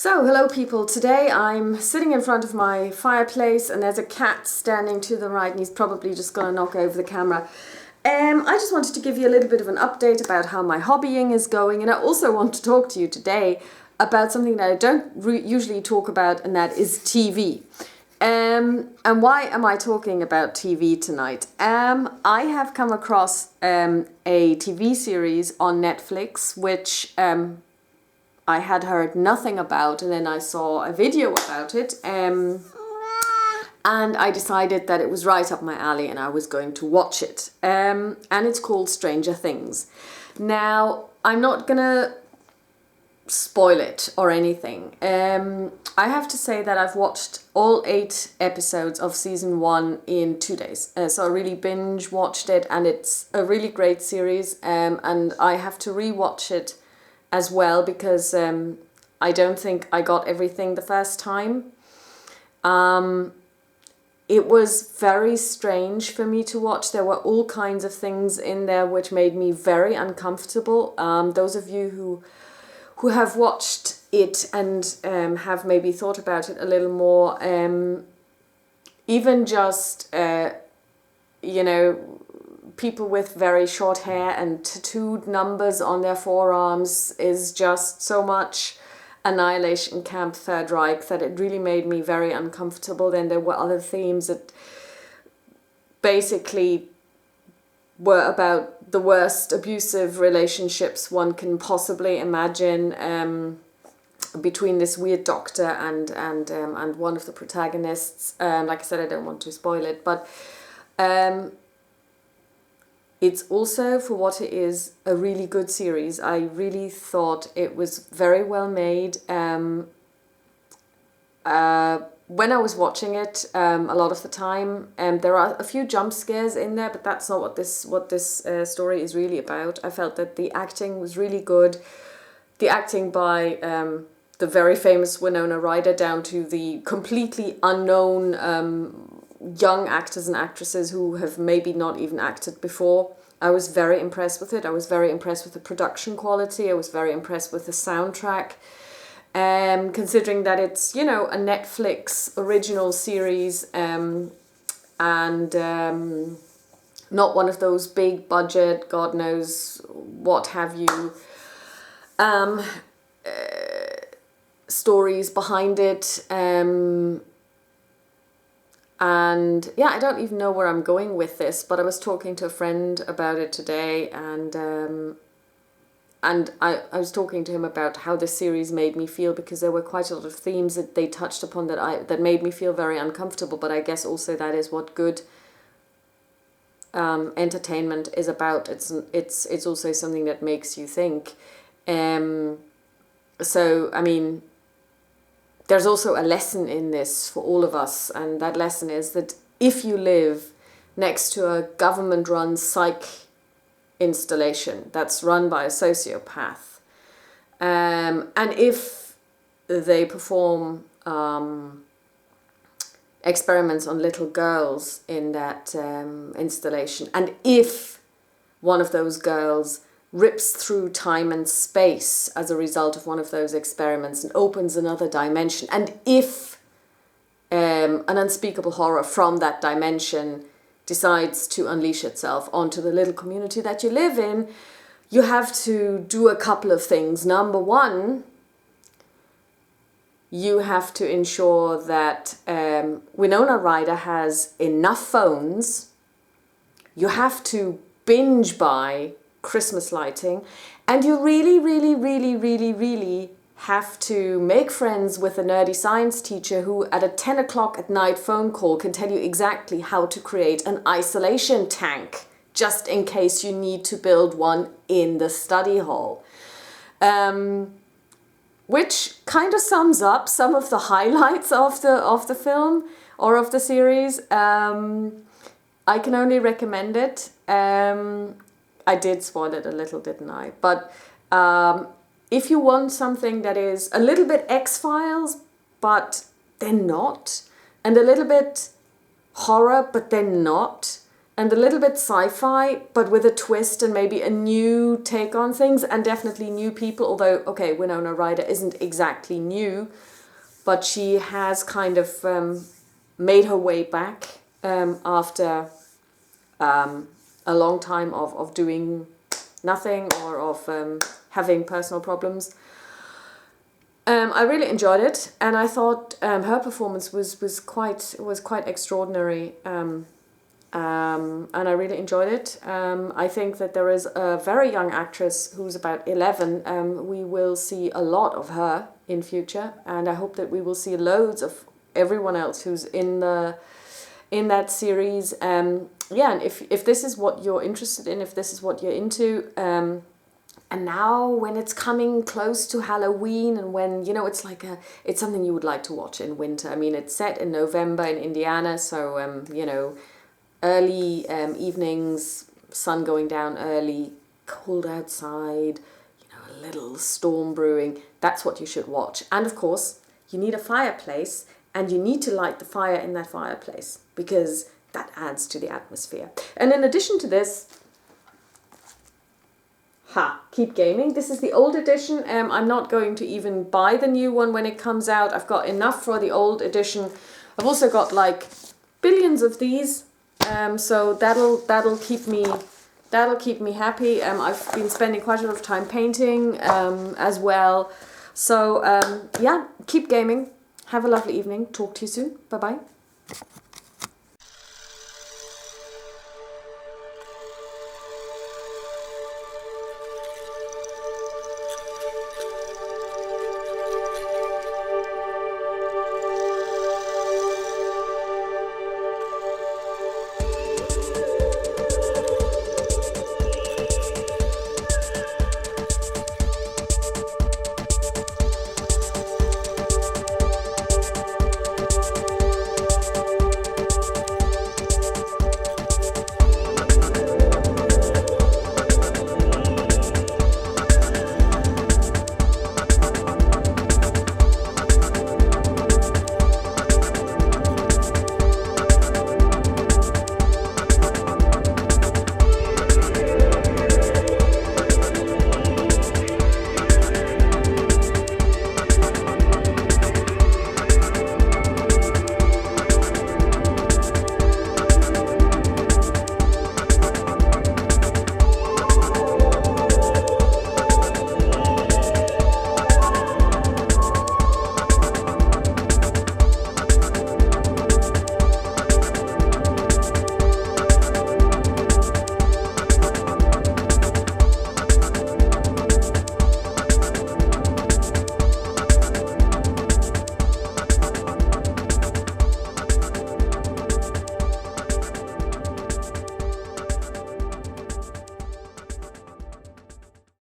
So, hello people. Today I'm sitting in front of my fireplace and there's a cat standing to the right and he's probably just going to knock over the camera. I just wanted to give you a little bit of an update about how my hobbying is going, and I also want to talk to you today about something that I don't usually talk about, and that is TV. And why am I talking about TV tonight? I have come across a TV series on Netflix which I had heard nothing about, and then I saw a video about it, and I decided that it was right up my alley and I was going to watch it. And it's called Stranger Things. Now, I'm not gonna spoil it or anything. I have to say that I've watched all 8 episodes of season 1 in 2 days. So I really binge watched it, and it's a really great series, and I have to rewatch it as well because I don't think I got everything the first time. It was very strange for me to watch. There were all kinds of things in there which made me very uncomfortable. Those of you who have watched it and have maybe thought about it a little more, even just, people with very short hair and tattooed numbers on their forearms is just so much Annihilation Camp Third Reich that it really made me very uncomfortable. Then there were other themes that basically were about the worst abusive relationships one can possibly imagine, between this weird doctor and one of the protagonists. Like I said, I don't want to spoil it, but it's also, for what it is, a really good series. I really thought it was very well made. When I was watching it, a lot of the time, there are a few jump scares in there, but that's not what this story is really about. I felt that the acting was really good. The acting by the very famous Winona Ryder down to the completely unknown young actors and actresses who have maybe not even acted before. I was very impressed with it. I was very impressed with the production quality. I was very impressed with the soundtrack. Considering that it's, a Netflix original series, and not one of those big budget, God knows what have you, stories behind it. And yeah, I don't even know where I'm going with this, but I was talking to a friend about it today, and I was talking to him about how this series made me feel, because there were quite a lot of themes that they touched upon that made me feel very uncomfortable. But I guess also that is what good entertainment is about. It's also something that makes you think. So I mean, there's also a lesson in this for all of us, and that lesson is that if you live next to a government-run psych installation that's run by a sociopath, and if they perform experiments on little girls in that installation, and if one of those girls rips through time and space as a result of one of those experiments and opens another dimension, and if an unspeakable horror from that dimension decides to unleash itself onto the little community that you live in, you have to do a couple of things. Number one, you have to ensure that Winona Ryder has enough phones. You have to binge buy Christmas lighting, and you really, really, really, really, really have to make friends with a nerdy science teacher who at a 10 o'clock at night phone call can tell you exactly how to create an isolation tank, just in case you need to build one in the study hall. Which kind of sums up some of the highlights of the film or of the series. I can only recommend it. I did spoil it a little, didn't I? But if you want something that is a little bit X-Files, but then not, and a little bit horror, but then not, and a little bit sci-fi, but with a twist and maybe a new take on things, and definitely new people. Although, okay, Winona Ryder isn't exactly new, but she has kind of made her way back after a long time of doing nothing, or of having personal problems. I really enjoyed it, and I thought her performance was quite extraordinary, and I really enjoyed it. I think that there is a very young actress who's about 11. We will see a lot of her in future, and I hope that we will see loads of everyone else who's in that series. Yeah, and if this is what you're interested in, if this is what you're into, and now when it's coming close to Halloween, and when, you know, it's like it's something you would like to watch in winter. I mean, it's set in November in Indiana, so you know, early evenings, sun going down early, cold outside, you know, a little storm brewing. That's what you should watch. And of course, you need a fireplace, and you need to light the fire in that fireplace, because that adds to the atmosphere. And in addition to this, Keep Gaming. This is the old edition. I'm not going to even buy the new one when it comes out. I've got enough for the old edition. I've also got like billions of these, so that'll keep me happy. I've been spending quite a lot of time painting as well. So yeah, keep gaming. Have a lovely evening. Talk to you soon. Bye bye.